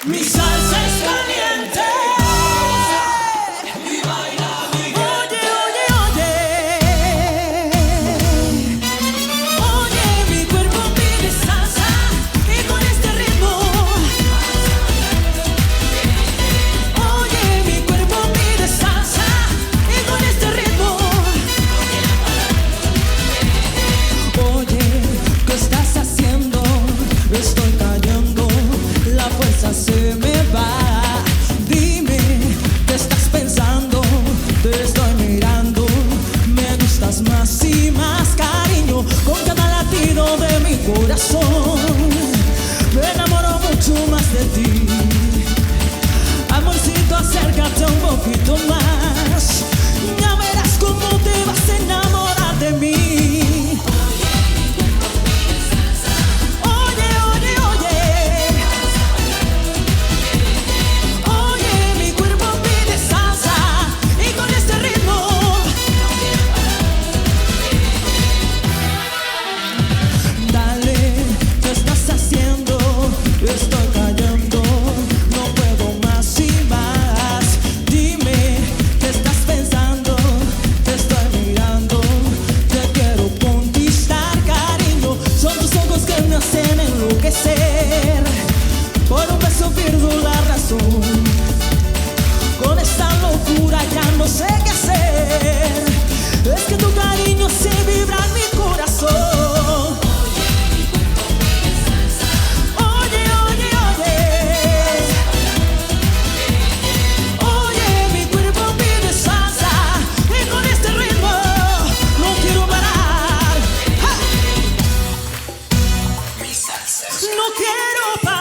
Mi salsa es caliente. Y baila mi gente. Oye, oye, oye. Oye, mi cuerpo pide salsa. Y con este ritmo. Oye, mi cuerpo pide salsa. Y con este ritmo. Oye, ¿qué estás haciendo? Estoy cayendo. La fuerza se me va. Dime, ¿qué estás pensando? Te estoy mirando. Me gustas más y más, cariño. Con cada latido de mi corazón me enamoro mucho más de ti. Amorcito, acércate un poquito más. Ya verás cómo te vas a enamorar de mí. Estoy cayendo, no puedo más y más. Dime, ¿qué estás pensando? Te estoy mirando, te quiero conquistar, cariño. Son tus ojos que me hacen enloquecer. Por un beso pierdo la razón. Con esta locura ya no sé qué hacer. Es que tu cariño se vibra en mi corazón. No quiero parar.